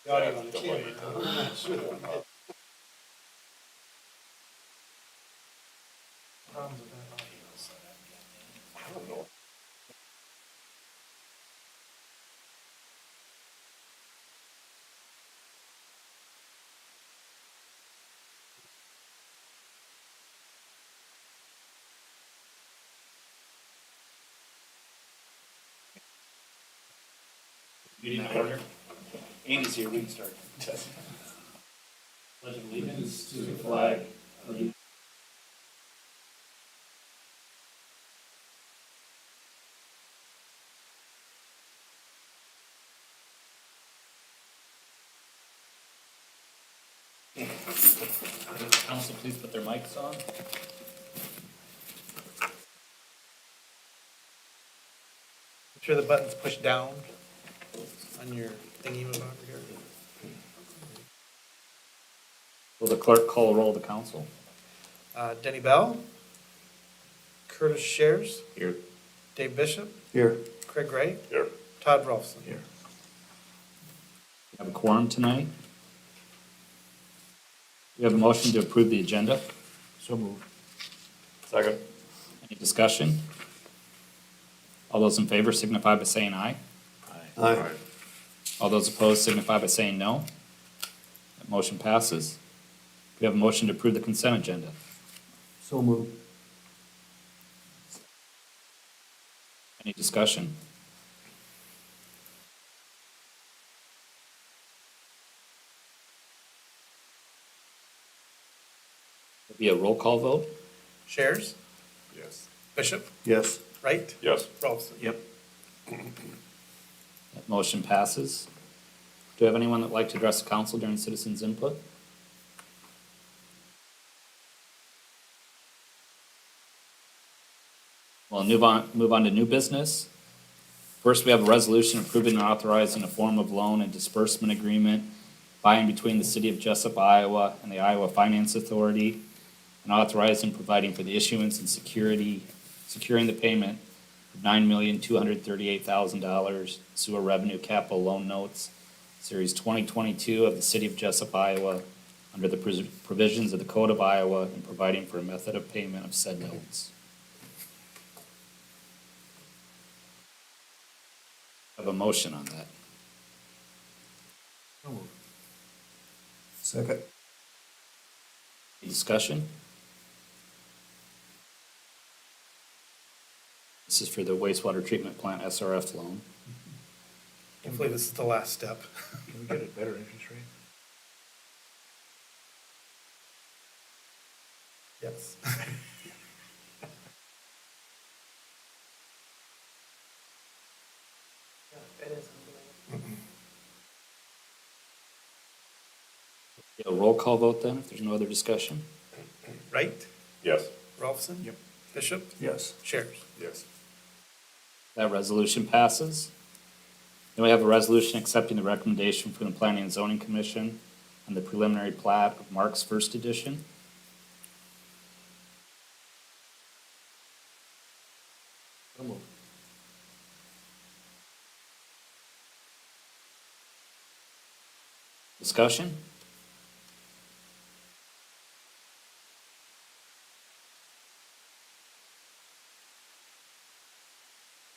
The audio on the camera, I'm not sure. Problems with that audio. I don't know. Meeting to order. Andy's here, we can start. Pledge of allegiance to the flag of the Council, please put their mics on. Make sure the button's pushed down on your thingy over here. Will the clerk call a roll of the council? Denny Bell, Curtis Shares, Here. Dave Bishop, Here. Craig Gray, Here. Todd Rolfson. Here. We have a quorum tonight. We have a motion to approve the agenda. So moved. Second. Any discussion? All those in favor signify by saying aye. Aye. All those opposed signify by saying no. That motion passes. We have a motion to approve the consent agenda. So moved. Any discussion? There'll be a roll call vote. Shares, Yes. Bishop, Yes. Wright, Yes. Rolfson. Yep. That motion passes. Do you have anyone that'd like to address the council during citizens' input? We'll move on to new business. First, we have a resolution approving and authorizing a form of loan and disbursement agreement by and between the city of Jessup, Iowa and the Iowa Finance Authority, and authorizing and providing for the issuance and securing the payment of $9,238,000 sewer revenue capital loan notes, series 2022 of the city of Jessup, Iowa, under the provisions of the Code of Iowa, and providing for a method of payment of said notes. Have a motion on that. So moved. Second. Any discussion? This is for the wastewater treatment plant SRF loan. Hopefully this is the last step. Can we get a better interest rate? Yes. A roll call vote then, if there's no other discussion? Wright, Yes. Rolfson. Yep. Bishop, Yes. Shares. Yes. That resolution passes. Then we have a resolution accepting the recommendation from the Planning and Zoning Commission on the preliminary plat of Mark's First Edition. So moved. Discussion?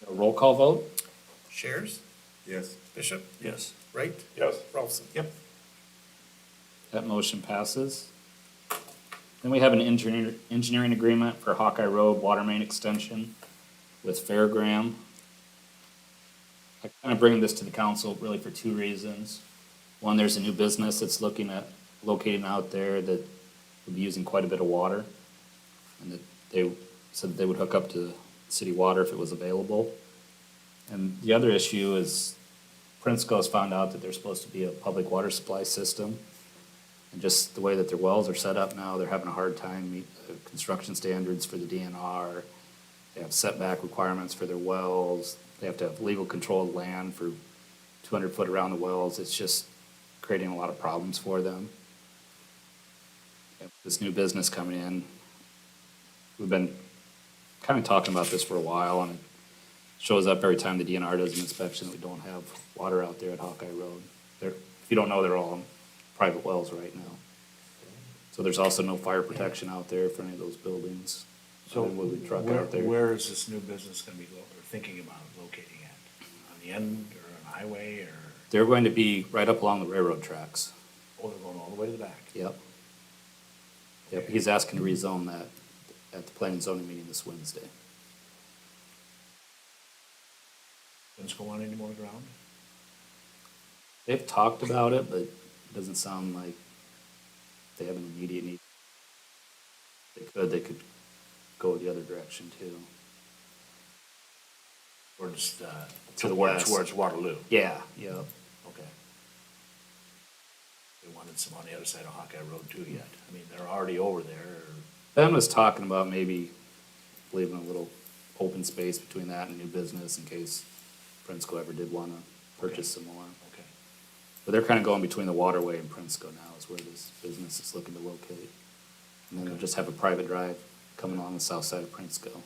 A roll call vote? Shares, Yes. Bishop, Yes. Wright, Yes. Rolfson. Yep. That motion passes. Then we have an engineering agreement for Hawkeye Road water main extension with Fairgram. I kind of bring this to the council really for two reasons. One, there's a new business that's looking at locating out there that would be using quite a bit of water. And that they said that they would hook up to city water if it was available. And the other issue is Prinsco's found out that there's supposed to be a public water supply system. And just the way that their wells are set up now, they're having a hard time meeting the construction standards for the DNR. They have setback requirements for their wells. They have to have legal control of land for 200 foot around the wells. It's just creating a lot of problems for them. This new business coming in, we've been kind of talking about this for a while, and it shows up every time the DNR does an inspection that we don't have water out there at Hawkeye Road. If you don't know, they're all on private wells right now. So there's also no fire protection out there for any of those buildings. So Other than with the truck where, out there. where is this new business gonna be or thinking about locating at? On the end or on the highway or, They're going to be right up along the railroad tracks. oh, they're going all the way to the back? Yep. Yep, he's asking to rezone that at the planning and zoning meeting this Wednesday. Didn't go on any more ground? They've talked about it, but it doesn't sound like they have an immediate need. They could go the other direction too. Towards, To the west. Towards Waterloo? Yeah, yep. Okay. They wanted some on the other side of Hawkeye Road too yet. I mean, they're already over there. Ben was talking about maybe leaving a little open space between that and new business in case Prinsco ever did wanna purchase some more. Okay. But they're kinda going between the waterway and Prinsco now is where this business is looking to locate. And then they'll just have a private drive coming along the south side of Prinsco. Do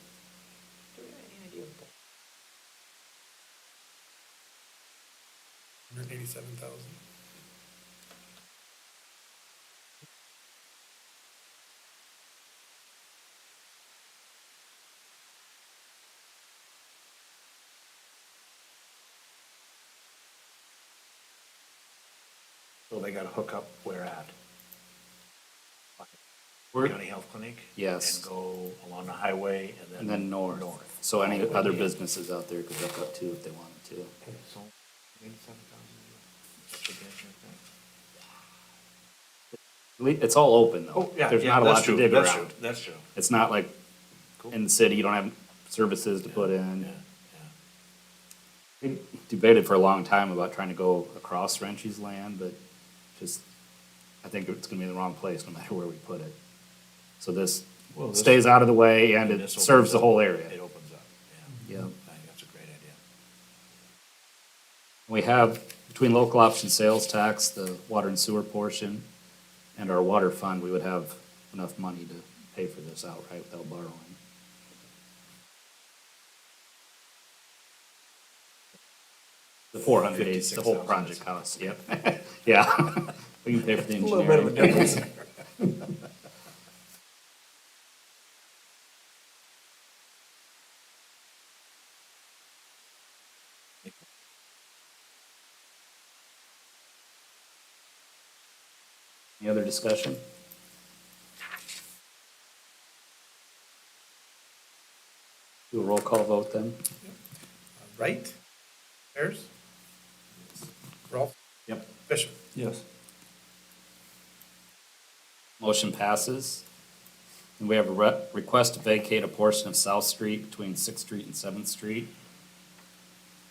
we have any idea what that? 187,000. So they gotta hook up where at? We're- County Health Clinic? Yes. And go along the highway And then north. So any other businesses out there could hook up too if they wanted to. Okay, so 87,000. It's all open though. Oh, yeah, There's yeah, not a that's lot to true, dig that's around. true, that's true. It's not like Cool. in the city, you don't have services to put in. Yeah, We debated for a long time about trying to go across Renchi's land, but just, I think it's gonna be in the wrong place no matter where we put it. So this Well, this- stays out of the way and And it this opens serves the up. whole It area. opens up, yeah. Yeah. I think that's a great idea. We have, between local option sales tax, the water and sewer portion, and our water fund, we would have enough money to pay for this outright without borrowing. The 400 days, the whole 56,000 project costs, yep. Yeah, we can pay for the A little bit of a engineering. difference. Any other discussion? Do a roll call vote then? Wright? Ayers? Rolfe? Yep. Fisher? Yes. Motion passes. And we have a request to vacate a portion of South Street between Sixth Street and Seventh Street.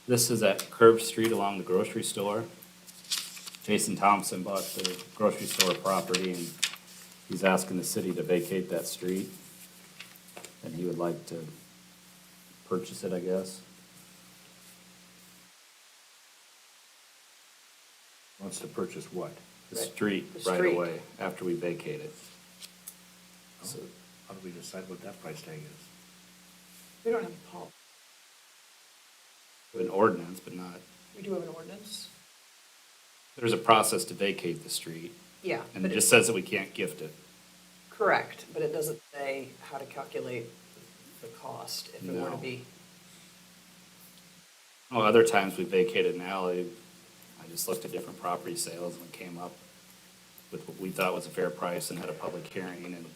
This is at Curve Street along the grocery store. Jason Thompson bought the grocery store property and he's asking the city to vacate that street. And he would like to purchase it, I guess. Wants to purchase what? The Right. street The right street. away after we vacate it. So, How do we decide what that price tag is? We don't have a policy. an ordinance, but not, We do have an ordinance? there's a process to vacate the street. Yeah. And but it just says that we can't gift it. Correct, but it doesn't say how to calculate the cost if it were to No. be. Oh, other times we vacated an alley, I just looked at different property sales and we came up with what we thought was a fair price and had a public hearing and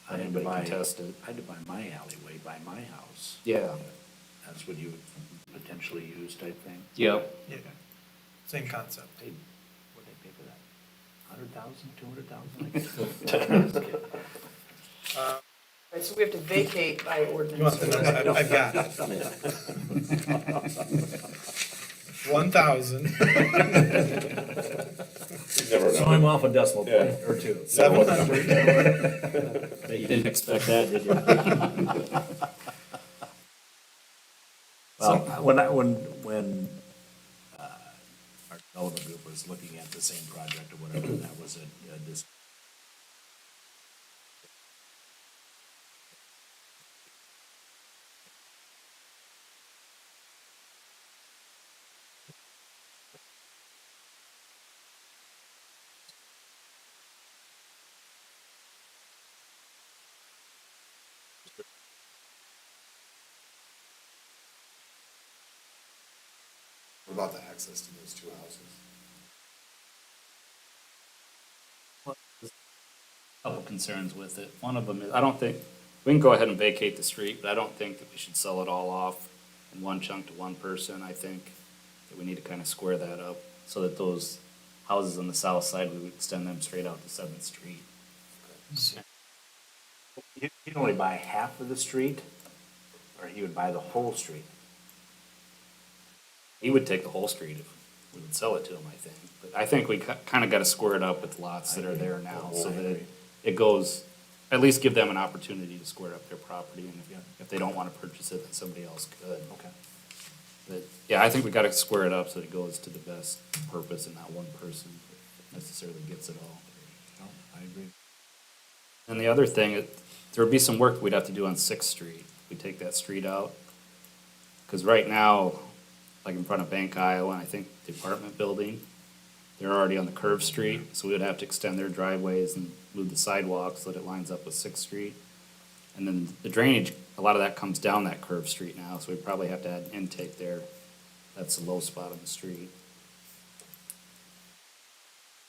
I had to anybody buy, contest it. I had to buy my alleyway by my house. Yeah. That's what you would potentially use type thing? Yep. Yeah. Same concept. Paid, what'd they pay for that? 100,000, 200,000? Right, so we have to vacate by You ordinance. want the number? I've got it. 1,000, So I'm off a decimal point or two. 700, You didn't expect that, did you? Well, when our development group was looking at the same project or whatever, that was this. about the access to those two houses? Couple concerns with it. One of them is, I don't think, we can go ahead and vacate the street, but I don't think that we should sell it all off in one chunk to one person. I think that we need to kind of square that up so that those houses on the south side, we would extend them straight out to Seventh Street. He'd only buy half of the street, or he would buy the whole street? He would take the whole street if we would sell it to him, I think. But I think we kind of got to square it up with lots that are there now, so that it goes, at least give them an opportunity to square up their property, and if they don't want to purchase it, then somebody else could. Okay. But, yeah, I think we got to square it up so that it goes to the best purpose and not one person necessarily gets it all. No, I agree. And the other thing, there would be some work we'd have to do on Sixth Street. We take that street out. Because right now, like in front of Bank Iowa, and I think the apartment building, they're already on the curved street, so we would have to extend their driveways and move the sidewalks so that it lines up with Sixth Street. And then the drainage, a lot of that comes down that curved street now, so we probably have to add intake there. That's the low spot on the street.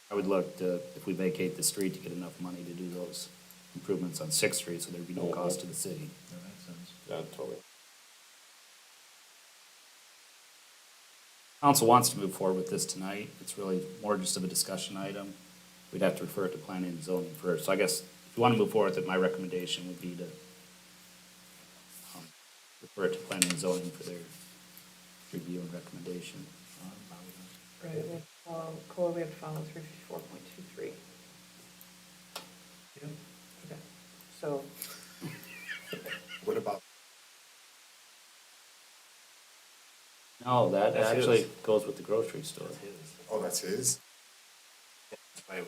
I would look to, if we vacate the street, to get enough money to do those improvements on Sixth Street, so there'd be no cost to the city. That makes sense. Yeah, totally. Council wants to move forward with this tonight. It's really more just of a discussion item. We'd have to refer it to planning and zoning first. So I guess if you want to move forward with it, my recommendation would be to refer it to planning and zoning for their review and recommendation. Right, we have to follow, Cole, we have to follow 354.23. Okay. So, What about, No, that That's actually his. goes with the grocery store. oh, that's his?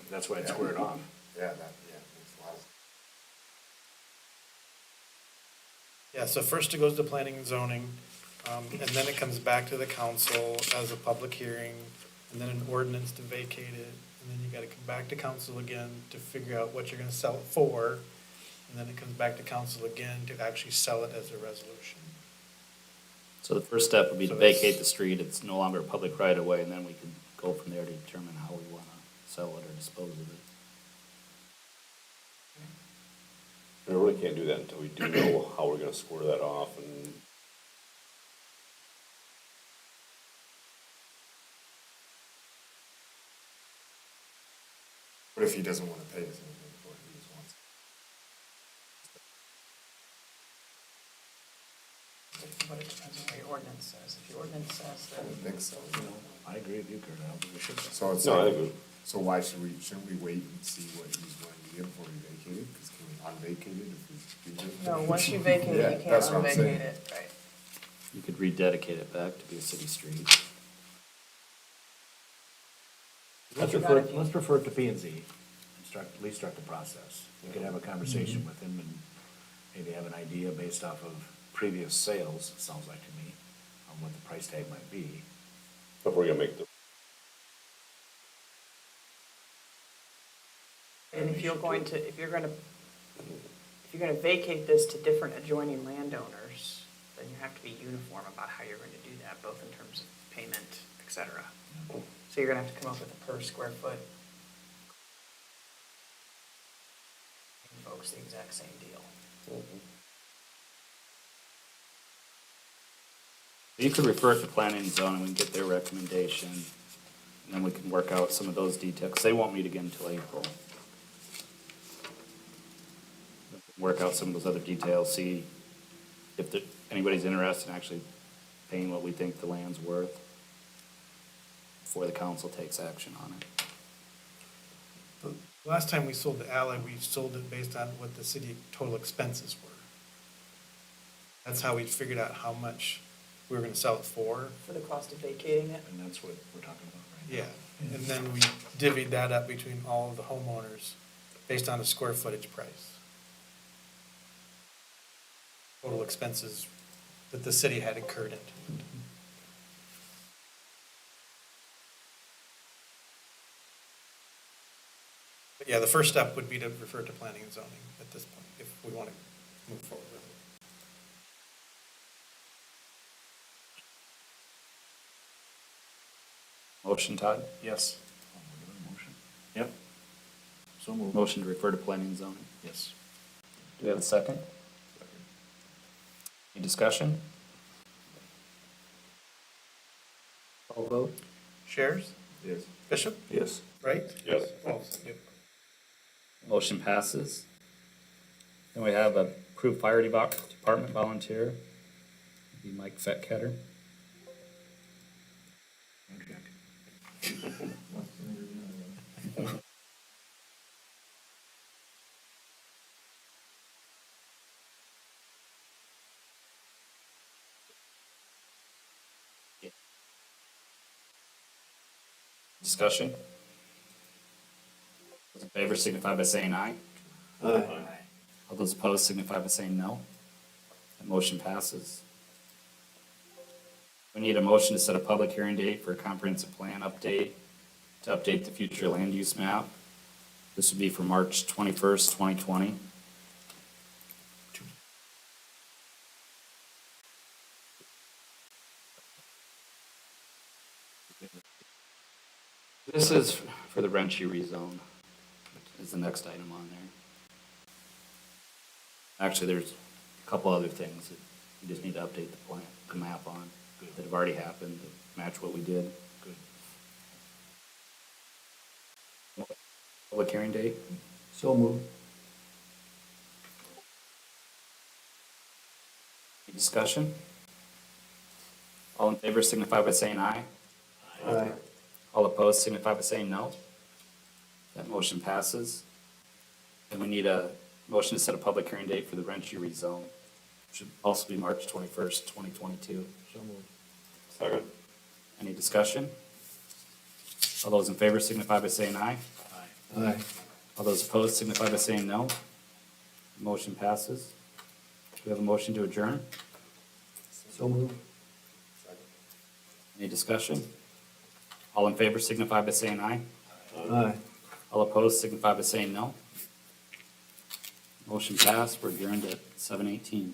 That's why it's squared off. Yeah, that, yeah, makes a lot of. Yeah, so first it goes to planning and zoning, and then it comes back to the council as a public hearing, and then an ordinance to vacate it, and then you gotta come back to council again to figure out what you're gonna sell it for, and then it comes back to council again to actually sell it as a resolution. So the first step would be to So it's- vacate the street. It's no longer a public right of way, and then we can go from there to determine how we want to sell it or dispose of it. We really can't do that until we do know how we're gonna square that off and. What if he doesn't wanna pay us anything for it, he just wants? but it depends on what your ordinance says. If your ordinance says I that, don't think so, you know? I agree with you, Kurt. I don't think we should. So it's No, I like, think so why shouldn't we wait and see what he's going to get before we vacate it? Cause can we unvacate it if we do it? no, once you vacate Yeah, it, you can't that's what I'm unvacate saying. it, right? You could rededicate it back to be a city street. Let's refer it to P and Z and start, at least start the process. We could have a conversation with him and maybe have an idea based off of previous sales, it sounds like to me, on what the price tag might be. If we're gonna make the, And if you're going to, if you're gonna vacate this to different adjoining landowners, then you have to be uniform about how you're gonna do that, both in terms of payment, et cetera. So you're gonna have to come up with a per square foot. Paying folks the exact same deal. You could refer it to planning and zoning, we can get their recommendation, and then we can work out some of those details, 'cause they won't meet again until April. Work out some of those other details, see if anybody's interested in actually paying what we think the land's worth before the council takes action on it. The last time we sold the alley, we sold it based on what the city total expenses were. That's how we figured out how much we were gonna sell it for. For the cost of vacating it. And that's what we're talking about right now. Yeah, and then we divvied that up between all of the homeowners based on a square footage price. Total expenses that the city had incurred into it. But yeah, the first step would be to refer to planning and zoning at this point, if we want to move forward with it. Motion, Todd? Yes. Motion? Yep. So moved. Motion to refer to planning and zoning. Yes. Do we have a second? Any discussion? Call vote? Shares? Yes. Bishop? Yes. Right? Yes. Yep. Motion passes. Then we have approved fire department volunteer. Be Mike Fettketter. Discussion? Those in favor signify by saying aye. Aye. All those opposed signify by saying no. That motion passes. We need a motion to set a public hearing date for a comprehensive plan update, to update the future land use map. This would be for March 21st, 2020. This is for the Renchi rezone, is the next item on there. Actually, there's a couple other things that we just need to update the plan, the map on, that have already happened, to match what we did. Good. Public hearing date? So moved. Any discussion? All in favor signify by saying aye. Aye. All opposed signify by saying no. That motion passes. And we need a motion to set a public hearing date for the Renchi rezone. Should also be March 21st, 2022. So moved. Second. Any discussion? All those in favor signify by saying aye. Aye. All those opposed signify by saying no. Motion passes. Do we have a motion to adjourn? So moved. Any discussion? All in favor signify by saying aye. Aye. All opposed signify by saying no. Motion passed. We're adjourned at 7:18.